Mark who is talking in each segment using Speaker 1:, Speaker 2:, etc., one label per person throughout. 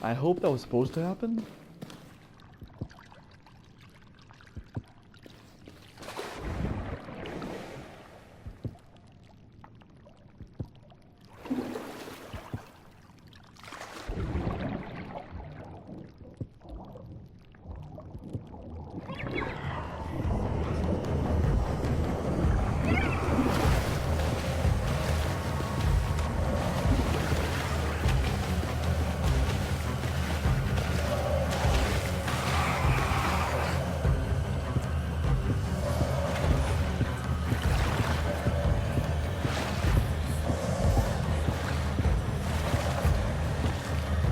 Speaker 1: I hope that was supposed to happen.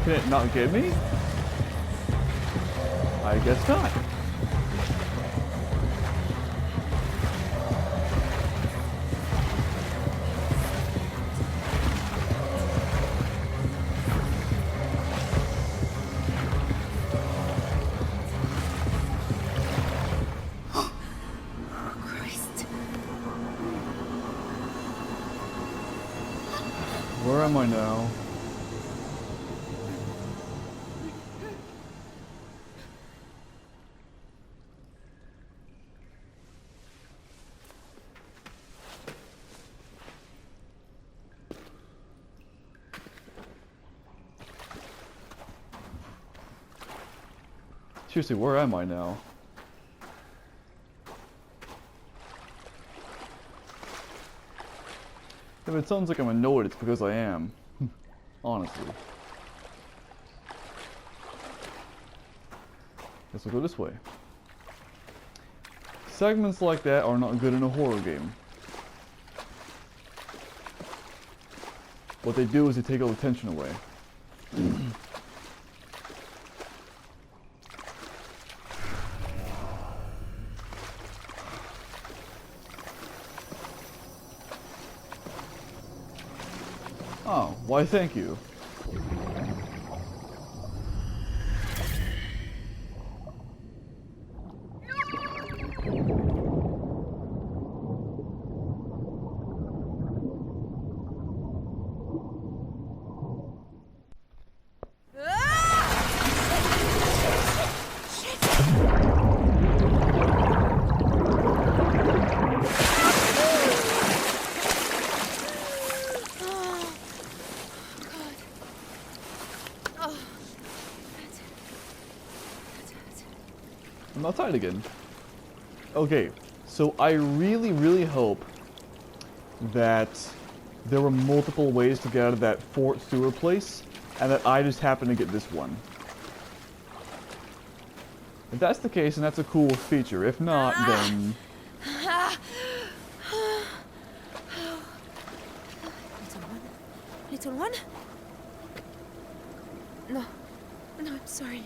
Speaker 1: Can it not get me? I guess not.
Speaker 2: Christ.
Speaker 1: Where am I now? Seriously, where am I now? If it sounds like I'm annoyed, it's because I am. Honestly. Guess we'll go this way. Segments like that are not good in a horror game. What they do is they take all the tension away. Oh, why thank you. I'm outside again. Okay, so I really hope that there were multiple ways to get out of that Fort Sewer place, and that I just happened to get this one. If that's the case, then that's a cool feature. If not, then...
Speaker 2: Little one? No. No, I'm sorry.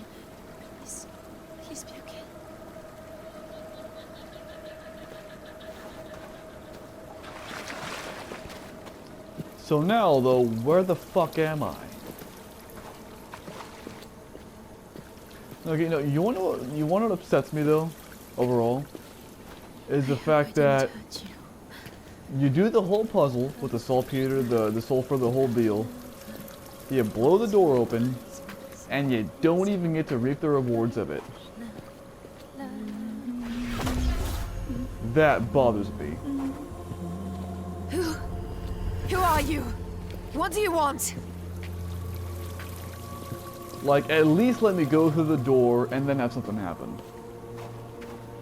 Speaker 2: Please be okay.
Speaker 1: So now, though, where the fuck am I? Okay, no, you wanna know what upsets me, though, overall? Is the fact that you do the whole puzzle with the saltpeter, the sulfur, the whole deal. You blow the door open, and you don't even get to reap the rewards of it. That bothers me.
Speaker 2: Who are you? What do you want?
Speaker 1: Like, at least let me go through the door and then have something happen.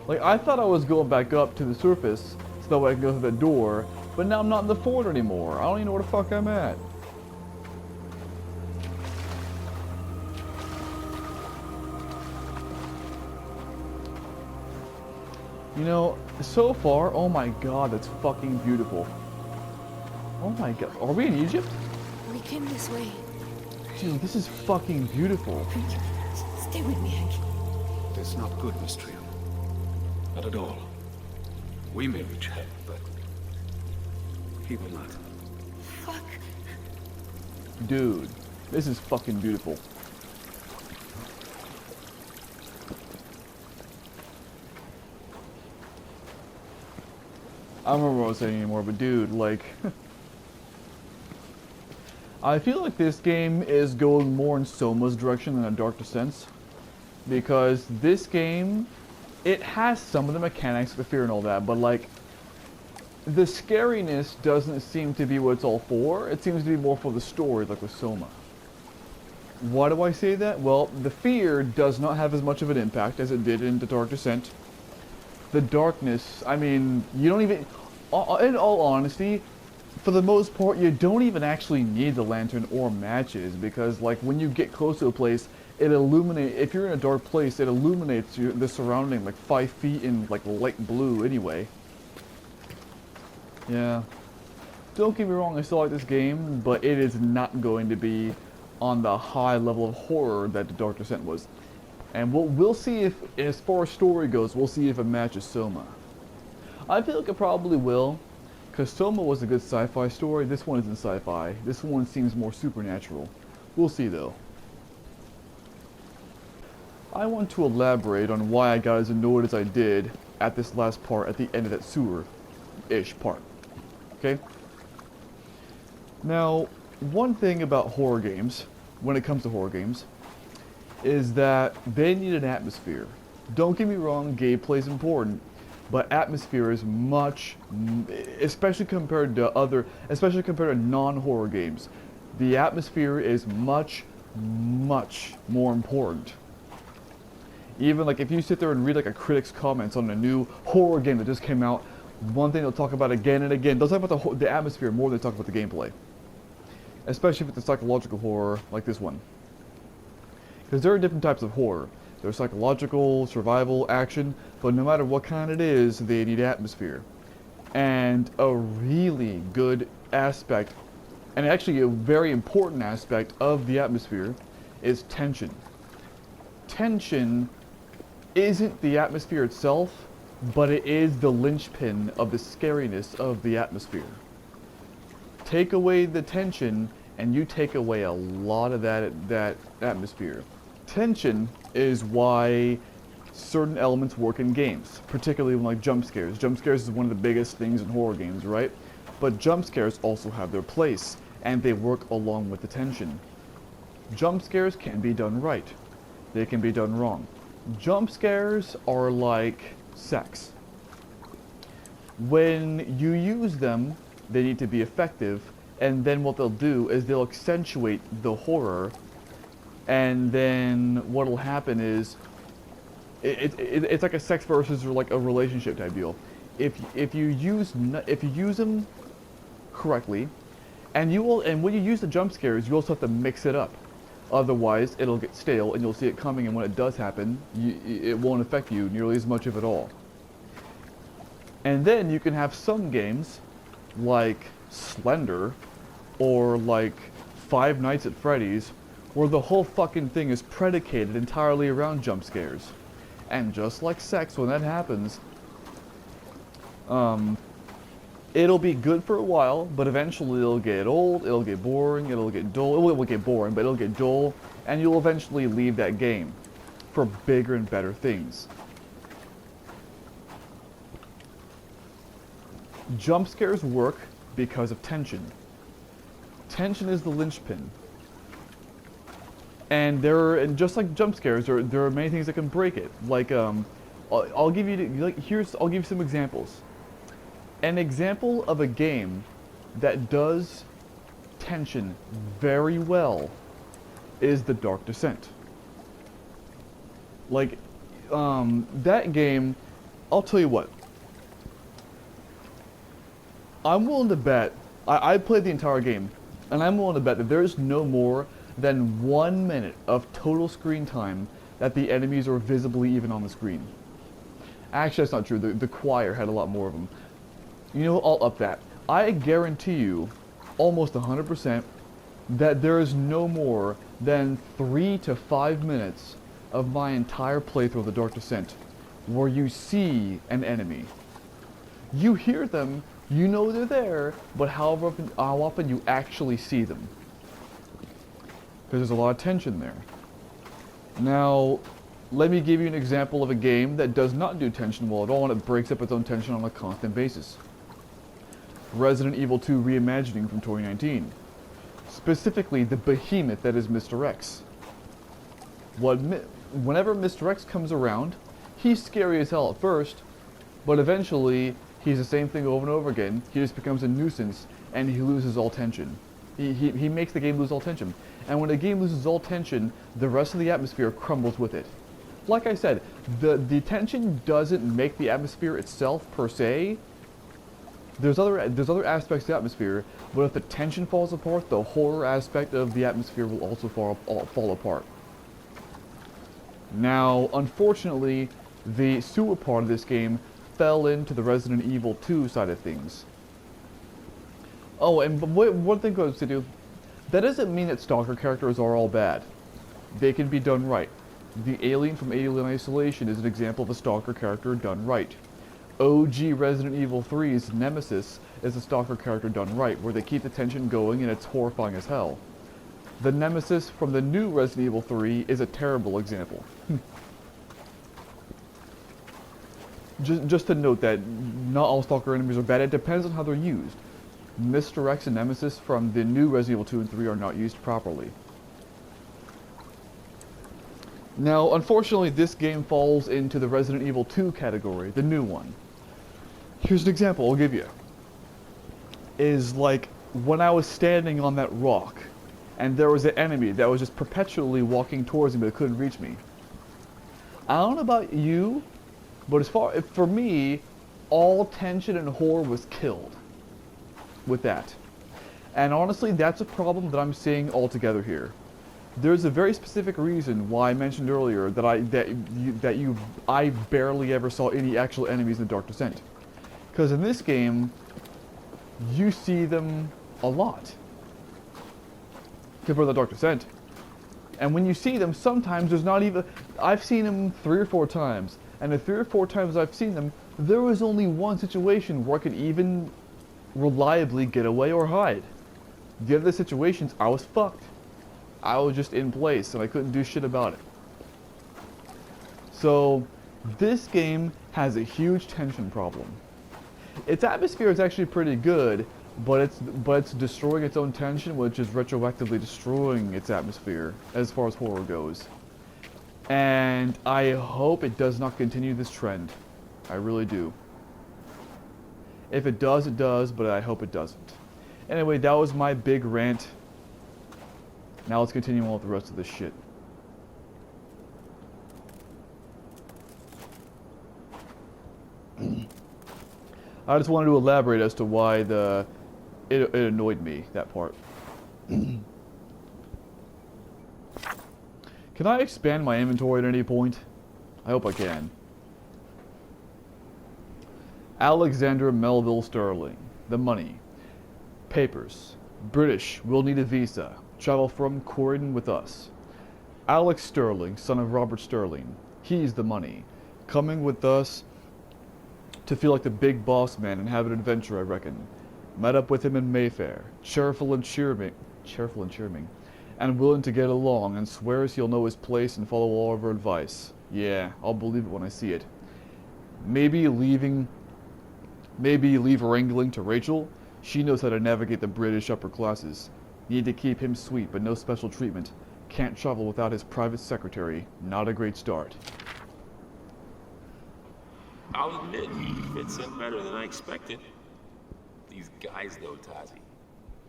Speaker 1: Like, I thought I was going back up to the surface so that way I can go through the door, but now I'm not in the fort anymore. I don't even know where the fuck I'm at. You know, so far, oh my god, that's fucking beautiful. Oh my god, are we in Egypt?
Speaker 2: We came this way.
Speaker 1: Dude, this is fucking beautiful.
Speaker 2: Stay with me, Hank.
Speaker 3: It's not good, Miss Trio. Not at all. We may reach him, but he will not.
Speaker 2: Fuck.
Speaker 1: Dude, this is fucking beautiful. I don't remember what I was saying anymore, but dude, like... I feel like this game is going more in Soma's direction than a Dark Descent, because this game, it has some of the mechanics of the fear and all that, but like, the scariness doesn't seem to be what it's all for. It seems to be more for the story, like with Soma. Why do I say that? Well, the fear does not have as much of an impact as it did in the Dark Descent. The darkness, I mean, you don't even, in all honesty, for the most part, you don't even actually need the lantern or matches, because like when you get close to a place, it illuminates, if you're in a dark place, it illuminates the surrounding like 5 feet in like light blue anyway. Yeah. Don't get me wrong, I still like this game, but it is not going to be on the high level of horror that the Dark Descent was. And we'll see if, as far as story goes, we'll see if it matches Soma. I feel like it probably will, because Soma was a good sci-fi story. This one isn't sci-fi. This one seems more supernatural. We'll see though. I want to elaborate on why I got as annoyed as I did at this last part, at the end of that sewer-ish part. Okay? Now, one thing about horror games, when it comes to horror games, is that they need an atmosphere. Don't get me wrong, gameplay is important, but atmosphere is much, especially compared to non-horror games. The atmosphere is much, much more important. Even like if you sit there and read like a critic's comments on a new horror game that just came out, one thing they'll talk about again and again, they'll talk about the atmosphere more than they talk about the gameplay. Especially if it's a psychological horror like this one. Because there are different types of horror. There's psychological, survival, action, but no matter what kind it is, they need atmosphere. And a really good aspect, and actually a very important aspect of the atmosphere, is tension. Tension isn't the atmosphere itself, but it is the linchpin of the scariness of the atmosphere. Take away the tension, and you take away a lot of that atmosphere. Tension is why certain elements work in games, particularly like jump scares. Jump scares is one of the biggest things in horror games, right? But jump scares also have their place, and they work along with the tension. Jump scares can be done right. They can be done wrong. Jump scares are like sex. When you use them, they need to be effective, and then what they'll do is they'll accentuate the horror, and then what'll happen is it's like a sex versus or like a relationship type deal. If you use them correctly, and when you use the jump scares, you also have to mix it up. Otherwise, it'll get stale, and you'll see it coming, and when it does happen, it won't affect you nearly as much of it all. And then you can have some games, like Slender, or like Five Nights at Freddy's, where the whole fucking thing is predicated entirely around jump scares. And just like sex, when that happens, it'll be good for a while, but eventually it'll get old, it'll get boring, it'll get dull. It won't get boring, but it'll get dull, and you'll eventually leave that game for bigger and better things. Jump scares work because of tension. Tension is the linchpin. And just like jump scares, there are many things that can break it. Like I'll give you some examples. An example of a game that does tension very well is the Dark Descent. Like that game, I'll tell you what. I'm willing to bet, I played the entire game, and I'm willing to bet that there's no more than 1 minute of total screen time that the enemies are visibly even on the screen. Actually, that's not true. The choir had a lot more of them. You know, I'll up that. I guarantee you, almost 100%, that there is no more than 3 to 5 minutes of my entire playthrough of the Dark Descent where you see an enemy. You hear them, you know they're there, but how often you actually see them. Because there's a lot of tension there. Now, let me give you an example of a game that does not do tension well at all, and it breaks up its own tension on a constant basis. Resident Evil 2 Reimagining from 2019. Specifically, the behemoth that is Mr. X. Whenever Mr. X comes around, he's scary as hell at first, but eventually, he's the same thing over and over again. He just becomes a nuisance, and he loses all tension. He makes the game lose all tension. And when the game loses all tension, the rest of the atmosphere crumbles with it. Like I said, the tension doesn't make the atmosphere itself per se. There's other aspects of the atmosphere, but if the tension falls apart, the horror aspect of the atmosphere will also fall apart. Now, unfortunately, the sewer part of this game fell into the Resident Evil 2 side of things. Oh, and one thing goes to do, that doesn't mean that Stalker characters are all bad. They can be done right. The alien from Alien Isolation is an example of a Stalker character done right. OG Resident Evil 3's Nemesis is a Stalker character done right, where they keep the tension going and it's horrifying as hell. The Nemesis from the new Resident Evil 3 is a terrible example. Just to note that not all Stalker enemies are bad, it depends on how they're used. Mr. X and Nemesis from the new Resident Evil 2 and 3 are not used properly. Now, unfortunately, this game falls into the Resident Evil 2 category, the new one. Here's an example I'll give you. Is like when I was standing on that rock, and there was an enemy that was just perpetually walking towards me but couldn't reach me. I don't know about you, but for me, all tension and horror was killed with that. And honestly, that's a problem that I'm seeing altogether here. There's a very specific reason why I mentioned earlier that I barely ever saw any actual enemies in the Dark Descent. Because in this game, you see them a lot compared to the Dark Descent. And when you see them, sometimes there's not even... I've seen them 3 or 4 times, and the 3 or 4 times I've seen them, there was only one situation where I could even reliably get away or hide. The other situations, I was fucked. I was just in place, and I couldn't do shit about it. So, this game has a huge tension problem. Its atmosphere is actually pretty good, but it's destroying its own tension, which is retroactively destroying its atmosphere as far as horror goes. And I hope it does not continue this trend. I really do. If it does, it does, but I hope it doesn't. Anyway, that was my big rant. Now let's continue on with the rest of this shit. I just wanted to elaborate as to why it annoyed me, that part. Can I expand my inventory at any point? I hope I can. Alexandra Melville Sterling. The money. Papers. British. Will need a visa. Travel from Croydon with us. Alex Sterling, son of Robert Sterling. He's the money. Coming with us to feel like the big boss man and have an adventure, I reckon. Met up with him in Mayfair. Cheerful and cheering, and willing to get along, and swears he'll know his place and follow all of her advice. Yeah, I'll believe it when I see it. Maybe leave wrangling to Rachel. She knows how to navigate the British upper classes. Need to keep him sweet, but no special treatment. Can't travel without his private secretary. Not a great start.
Speaker 4: I'll admit, he fits in better than I expected. These guys, though, Tazi,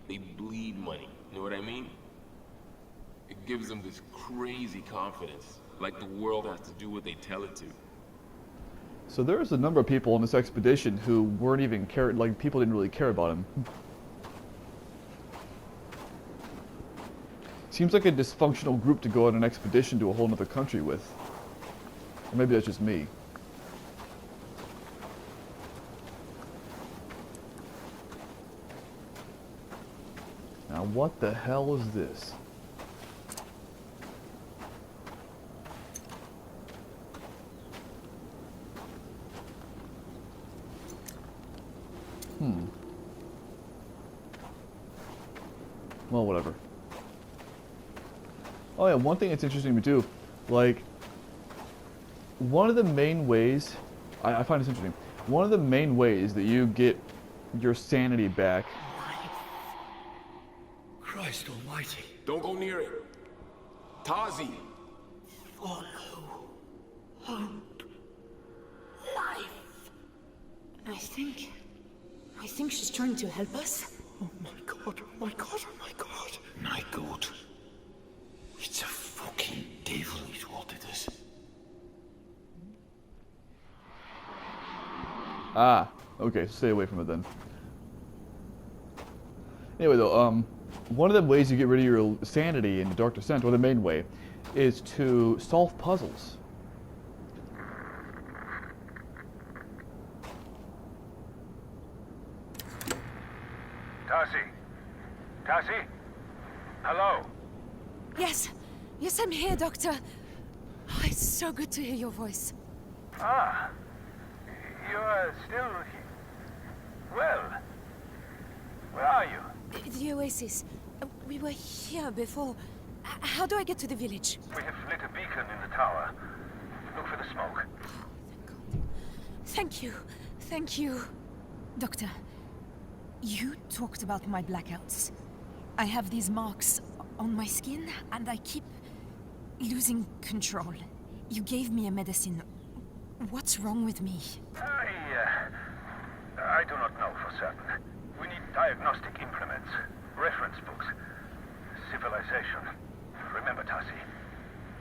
Speaker 4: they bleed money. You know what I mean? It gives them this crazy confidence, like the world has to do what they tell it to.
Speaker 1: So there's a number of people on this expedition who weren't even people didn't really care about him. Seems like a dysfunctional group to go on an expedition to a whole other country with. Or maybe that's just me. Now what the hell is this? Well, whatever. Oh yeah, one thing that's interesting to do, like, one of the main ways, I find this interesting, one of the main ways that you get your sanity back...
Speaker 3: Christ. Christ almighty.
Speaker 4: Don't go near it. Tazi!
Speaker 5: Follow. Hope. Life. I think she's trying to help us.
Speaker 3: Oh my god, oh my god, oh my god. My god. It's a fucking devil who's wanted us.
Speaker 1: Ah, okay, stay away from it then. Anyway though, one of the ways you get rid of your sanity in the Dark Descent, or the main way, is to solve puzzles.
Speaker 6: Tassie? Hello?
Speaker 2: Yes. Yes, I'm here, Doctor. Oh, it's so good to hear your voice.
Speaker 6: Ah. You are still here. Well. Where are you?
Speaker 2: The Oasis. We were here before. How do I get to the village?
Speaker 6: We have lit a beacon in the tower. Look for the smoke.
Speaker 2: Thank you. Thank you.
Speaker 5: Doctor, you talked about my blackouts. I have these marks on my skin, and I keep losing control. You gave me a medicine. What's wrong with me?
Speaker 6: I do not know for certain. We need diagnostic implements, reference books, civilization. Remember, Tassie,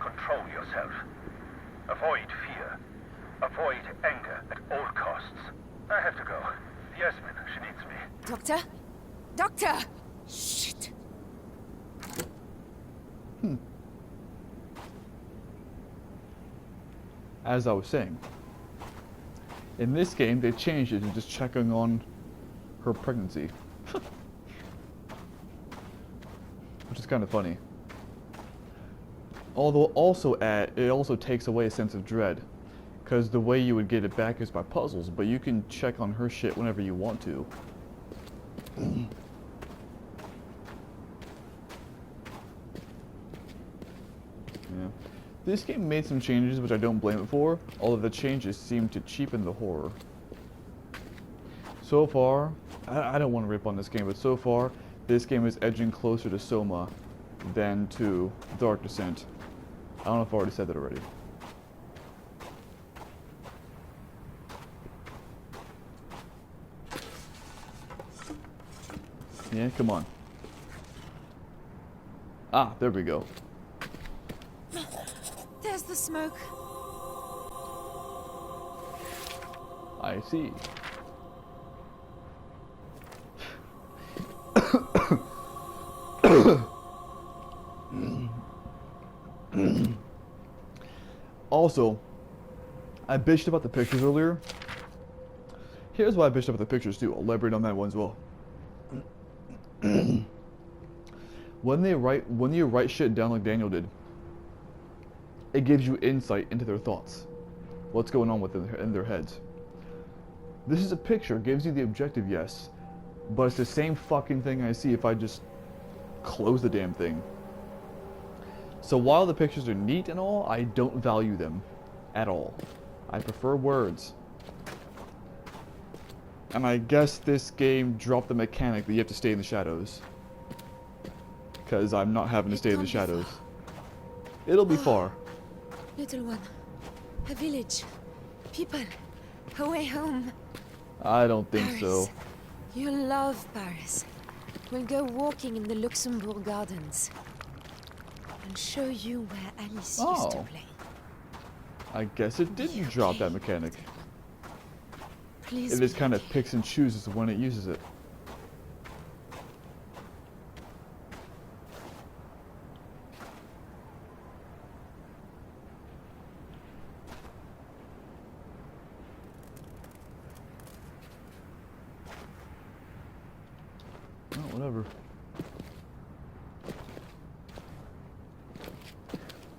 Speaker 6: control yourself. Avoid fear. Avoid anger at all costs. I have to go. Yasmin, she needs me.
Speaker 2: Doctor? Doctor! Shit.
Speaker 1: As I was saying, in this game they changed it to just checking on her pregnancy. Which is kind of funny. Although it also takes away a sense of dread. Because the way you would get it back is by puzzles, but you can check on her shit whenever you want to. Yeah. This game made some changes which I don't blame it for, although the changes seem to cheapen the horror. So far, I don't want to rip on this game, but so far, this game is edging closer to Soma than to Dark Descent. I don't know if I already said that already. Yeah, come on. Ah, there we go.
Speaker 2: There's the smoke.
Speaker 1: I see. Also, I bitched about the pictures earlier. Here's why I bitched about the pictures too. I'll elaborate on that one as well. When you write shit down like Daniel did, it gives you insight into their thoughts. What's going on in their heads. This is a picture, gives you the objective, yes, but it's the same fucking thing I see if I just close the damn thing. So while the pictures are neat and all, I don't value them at all. I prefer words. And I guess this game dropped the mechanic that you have to stay in the shadows. Because I'm not having to stay in the shadows. It'll be far.
Speaker 2: Little one. A village. People. A way home.
Speaker 1: I don't think
Speaker 2: Paris.
Speaker 1: so.
Speaker 2: You love Paris. We'll go walking in the Luxembourg gardens. I'll show you where Alice used to
Speaker 1: Oh.
Speaker 2: play.
Speaker 1: I guess it didn't drop that mechanic.
Speaker 2: Please
Speaker 1: It just
Speaker 2: be
Speaker 1: kind of
Speaker 2: okay.
Speaker 1: picks and chooses when it uses it. Oh, whatever.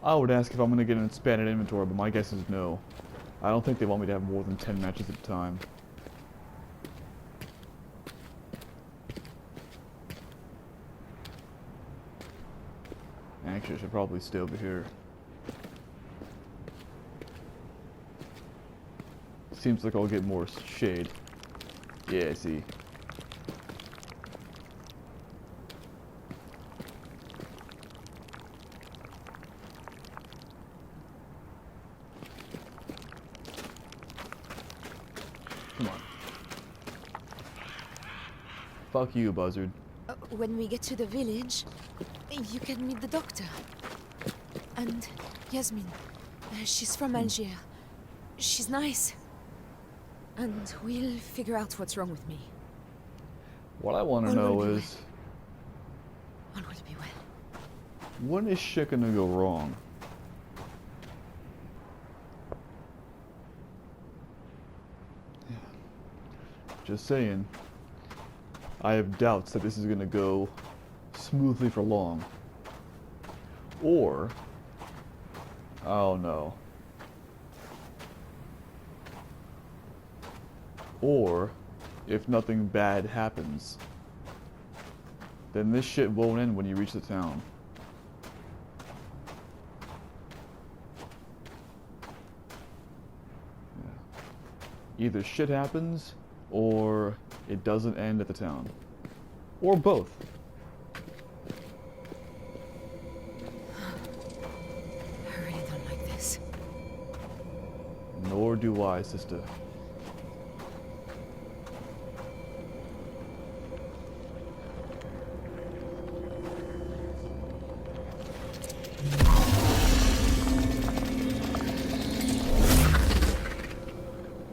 Speaker 1: I would ask if I'm going to get an expanded inventory, but my guess is no. I don't think they want me to have more than 10 matches at a time. Actually, I should probably stay over here. Seems like I'll get more shade. Yeah, I see. Fuck you, buzzard.
Speaker 2: When we get to the village, you can meet the doctor. And Yasmin. She's from Algiers. She's nice. And we'll figure out what's wrong with me.
Speaker 1: What I want to
Speaker 2: All
Speaker 1: know
Speaker 2: will be
Speaker 1: is,
Speaker 2: All will be well.
Speaker 1: when is shit gonna go wrong? Yeah. Just saying. I have doubts that this is gonna go smoothly for long. Or, oh no. Or, if nothing bad happens, then this shit won't end when you reach the town. Yeah. Either shit happens, or it doesn't end at the town. Or both.
Speaker 2: I really don't like this.
Speaker 1: Nor do I, sister.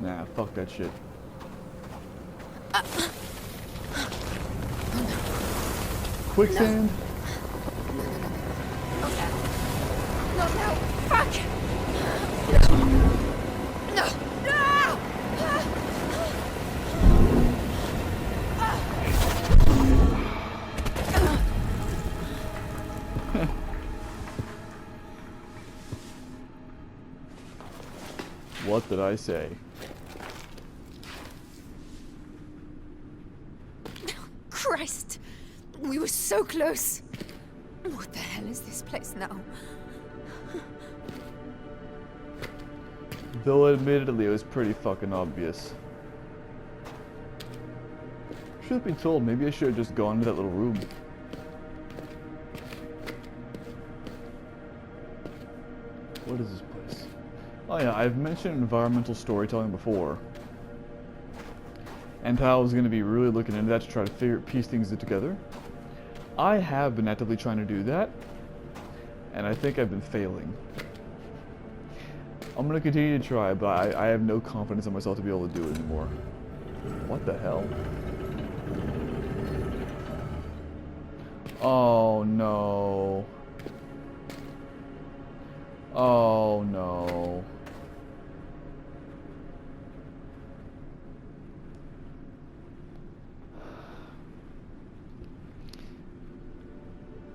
Speaker 1: Nah, fuck that shit. Quicksand?
Speaker 2: No, no, fuck! No! No!
Speaker 1: What did I say?
Speaker 2: Christ! We were so close! What the hell is this place now?
Speaker 1: Though admittedly it was pretty fucking obvious. Truth be told, maybe I should have just gone to that little room. What is this place? Oh yeah, I've mentioned environmental storytelling before. And how I was going to be really looking into that to try to piece things together. I have been actively trying to do that. And I think I've been failing. I'm going to continue to try, but I have no confidence in myself to be able to do it anymore. What the hell? Oh no. Oh no.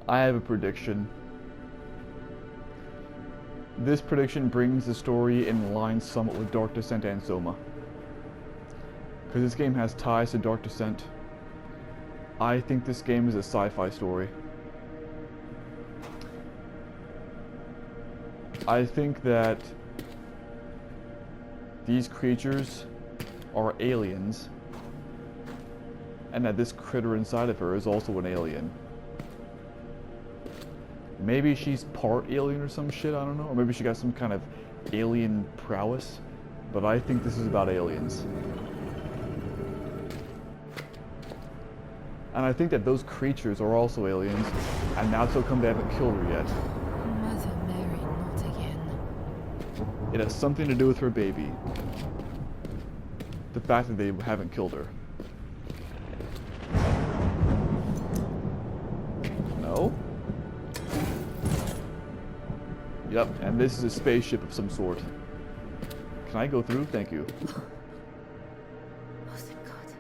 Speaker 1: I have a prediction. This prediction brings the story in line somewhat with Dark Descent and Soma. Because this game has ties to Dark Descent. I think this game is a sci-fi story. I think that these creatures are aliens, and that this critter inside of her is also an alien. Maybe she's part alien or some shit, I don't know. Or maybe she got some kind of alien prowess. But I think this is about aliens. And I think that those creatures are also aliens, and that's how come they haven't killed her yet.
Speaker 2: Mother Mary, not again.
Speaker 1: It has something to do with her baby. The fact that they haven't killed her. No? Yep, and this is a spaceship of some sort. Can I go through? Thank you.
Speaker 2: Oh, thank God.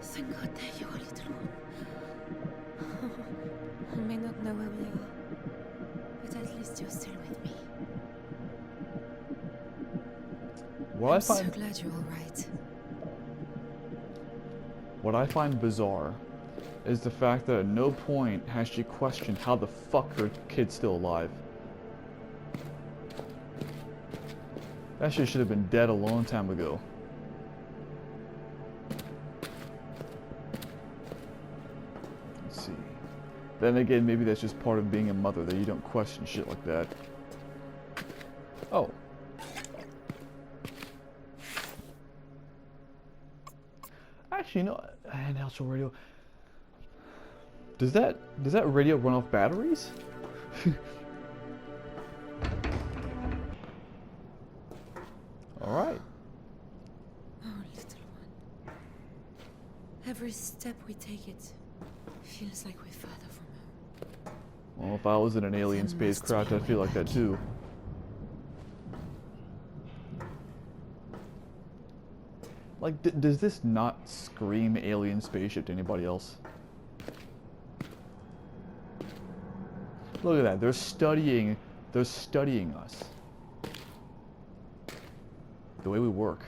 Speaker 2: Thank God that you're a little one. I may not know where we are, but at least you're still with me. I'm so glad you're all right.
Speaker 1: What I find bizarre is the fact that at no point has she questioned how the fuck her kid's still alive. That shit should have been dead a long time ago. Let's see. Then again, maybe that's just part of being a mother, that you don't question shit like that. Oh. Actually, you know, handheld radio. Does that radio run off batteries? All right.
Speaker 2: Oh, little one. Every step we take, it feels like we're further from home.
Speaker 1: Well, if I was in an alien
Speaker 2: There must
Speaker 1: spacecraft,
Speaker 2: be a
Speaker 1: I'd feel
Speaker 2: way
Speaker 1: like that
Speaker 2: back.
Speaker 1: too. Like, does this not scream alien spaceship to anybody else? Look at that. They're studying us. The way we work.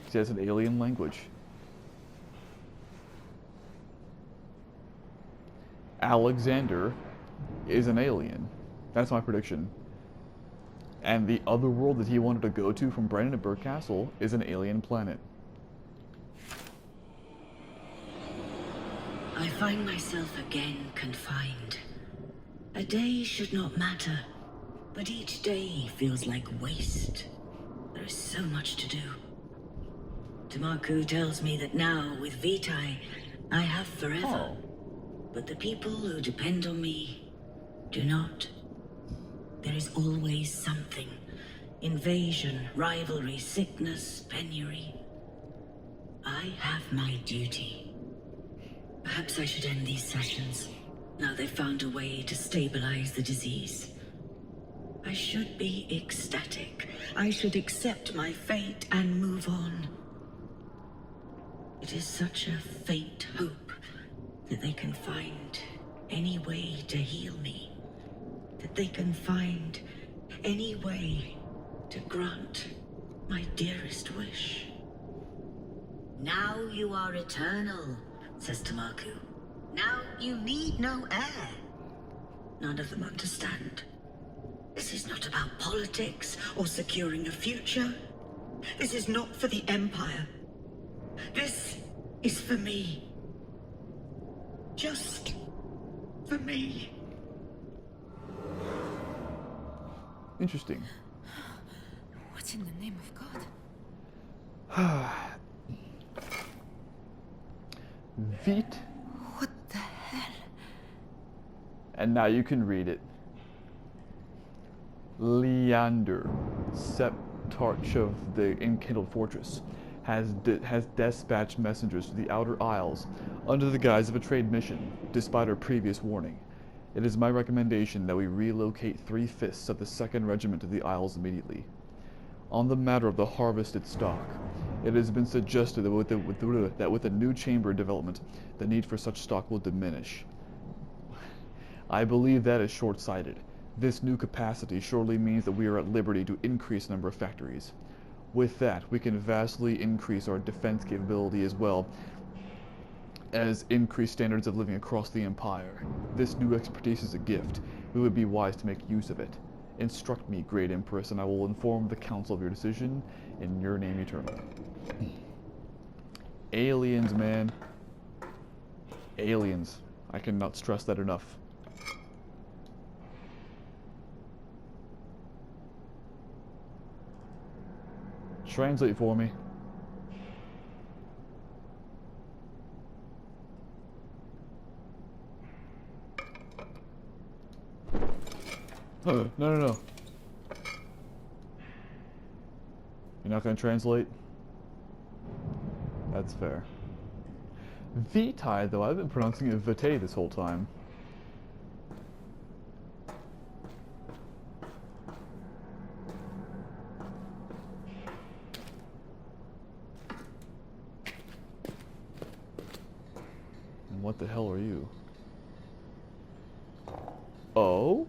Speaker 1: See, that's an alien language. Alexander is an alien. That's my prediction. And the other world that he wanted to go to from Brandenburg Castle is an alien planet.
Speaker 7: I find myself again confined. A day should not matter, but each day feels like waste. There is so much to do. Tamaku tells me that now, with Vitae, I have forever.
Speaker 1: Oh.
Speaker 7: But the people who depend on me do not. There is always something. Invasion, rivalry, sickness, penury. I have my duty. Perhaps I should end these sessions. Now they've found a way to stabilize the disease. I should be ecstatic. I should accept my fate and move on. It is such a faint hope that they can find any way to heal me. That they can find any way to grant my dearest wish. Now you are eternal, says Tamaku. Now you need no heir. None of them understand. This is not about politics or securing a future. This is not for the Empire. This is for me. Just for me.
Speaker 1: Interesting.
Speaker 2: What in the name of God?
Speaker 1: Vit.
Speaker 2: What the hell?
Speaker 1: And now you can read it. Leander, Septarch of the Enkindled Fortress, has dispatched messengers to the Outer Isles under the guise of a trade mission, despite our previous warning. It is my recommendation that we relocate 3/5 of the 2nd Regiment to the Isles immediately. On the matter of the harvested stock, it has been suggested that with the new chamber development, the need for such stock will diminish. I believe that is short-sighted. This new capacity surely means that we are at liberty to increase the number of factories. With that, we can vastly increase our defense capability as well as increase standards of living across the Empire. This new expertise is a gift. We would be wise to make use of it. Instruct me, Great Empress, and I will inform the Council of your decision in your name eternal. Aliens, man. Aliens. I cannot stress that enough. Translate for me. Oh, no. You're not going to translate? That's fair. Vitae, though, I've been pronouncing it Vitae this whole time. And what the hell are you? Oh?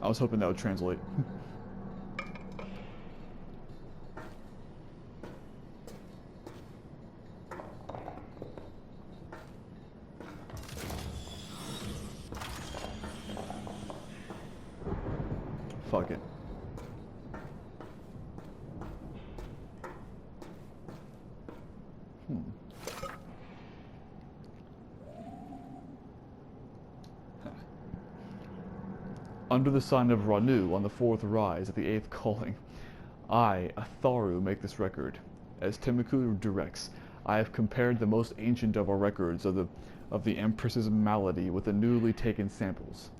Speaker 1: I was hoping that would translate. Fuck it. Under the sign of Ranu on the fourth rise at the eighth calling, I, Atharu, make this record. As Timiku directs, I have compared the most ancient of our records of the Empress's malady with the newly taken samples.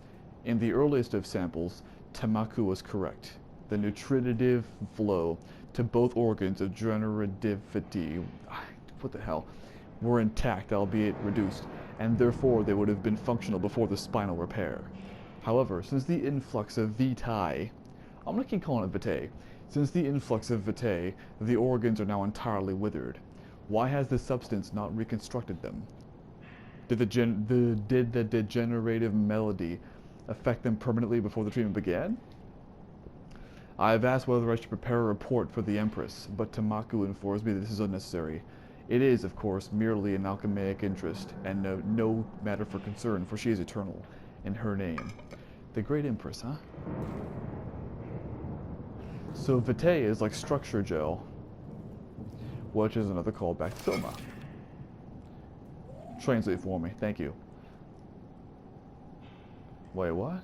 Speaker 1: In the earliest of samples, Tamaku was correct. The nutritive flow to both organs of generativity, what the hell, were intact, albeit reduced, and therefore they would have been functional before the spinal repair. However, since the influx of vitae, I'm going to keep calling it vitae, since the influx of vitae, the organs are now entirely withered. Why has the substance not reconstructed them? Did the degenerative malady affect them permanently before the treatment began? I have asked whether I should prepare a report for the Empress, but Tamaku informs me that this is unnecessary. It is, of course, merely an alchemic interest, and no matter for concern, for she is eternal, in her name. The Great Empress, huh? So vitae is like structure gel, which is another callback to Thoma. Translate for me, thank you. Wait, what?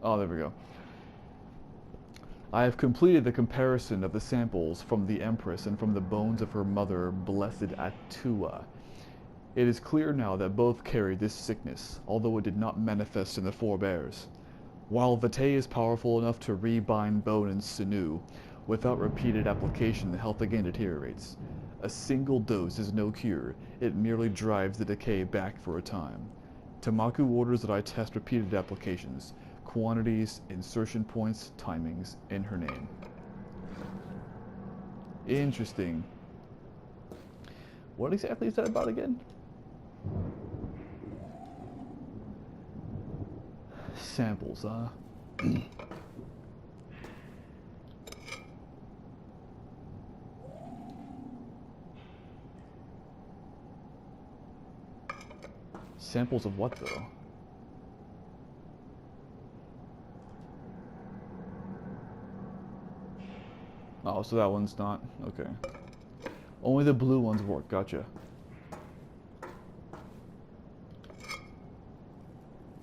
Speaker 1: Oh, there we go. I have completed the comparison of the samples from the Empress and from the bones of her mother, Blessed Atua. It is clear now that both carried this sickness, although it did not manifest in the forebears. While vitae is powerful enough to rebind bone and sinew, without repeated application the health again deteriorates. A single dose is no cure, it merely drives the decay back for a time. Tamaku orders that I test repeated applications, quantities, insertion points, timings, in her name. Interesting. What exactly is that about again? Samples, huh? Samples of what, though? Oh, so that one's not? Okay. Only the blue ones work, gotcha.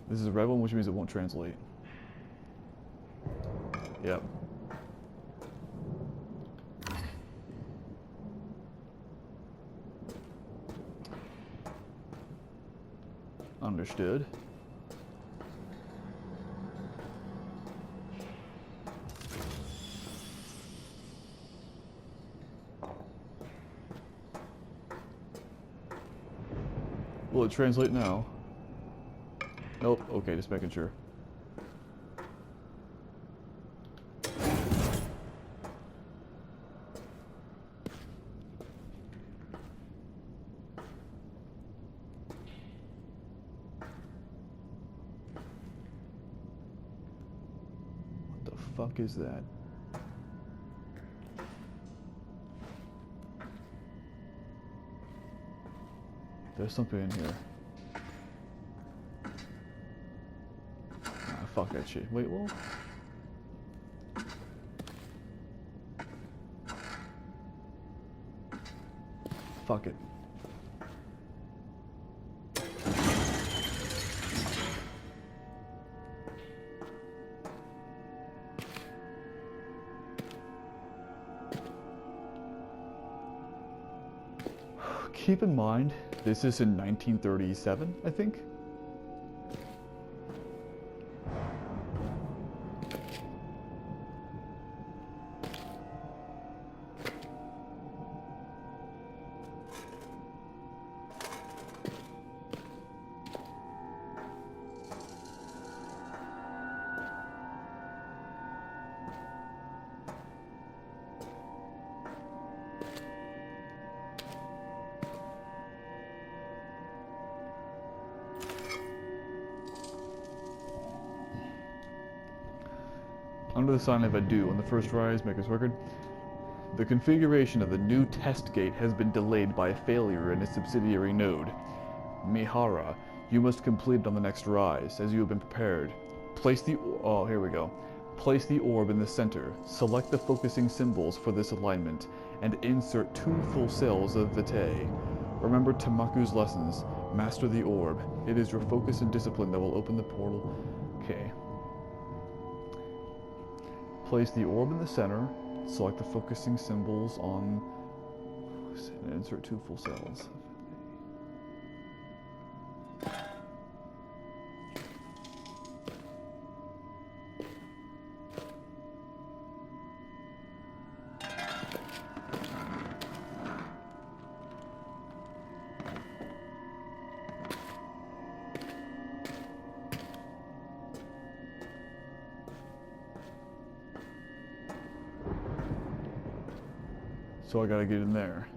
Speaker 1: This is a red one, which means it won't translate. Yep. Understood. Will it translate now? Nope. Okay, just making sure. What the fuck is that? There's something in here. Ah, fuck that shit. Wait, well. Fuck it. Keep in mind, this is in 1937, I think. Under the sign of adieu on the first rise, Maker's record. The configuration of the new test gate has been delayed by a failure in a subsidiary node. Mihara, you must complete it on the next rise, as you have been prepared. Place the here we go. Place the orb in the center. Select the focusing symbols for this alignment, and insert 2 full cells of Vitae. Remember Tamaku's lessons. Master the orb. It is your focus and discipline that will open the portal. Okay. Place the orb in the center. Select the focusing symbols on... and insert 2 full cells. So I gotta get in there.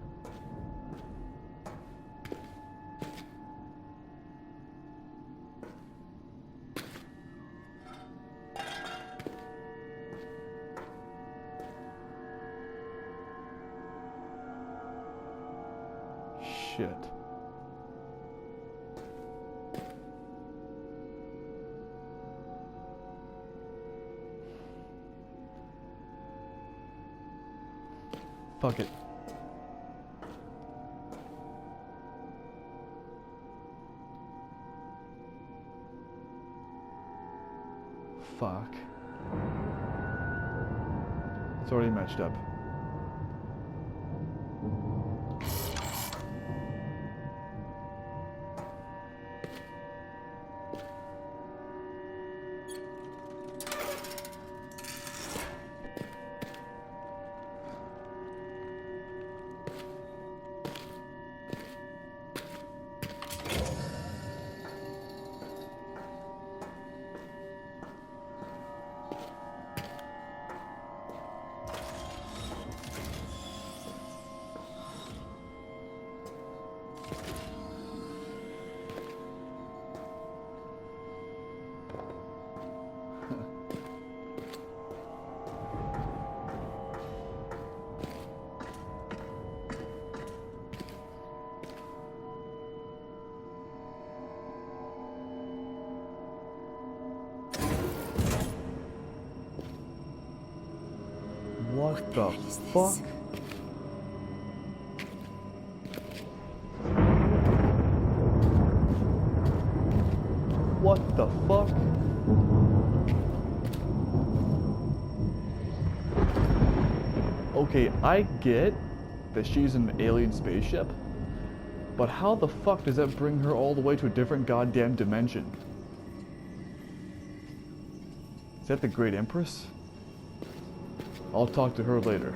Speaker 1: Shit. Fuck it. Fuck. It's already matched up. What the fuck? What the fuck? Okay, I get that she's an alien spaceship, but how the fuck does that bring her all the way to a different goddamn dimension? Is that the Great Empress? I'll talk to her later.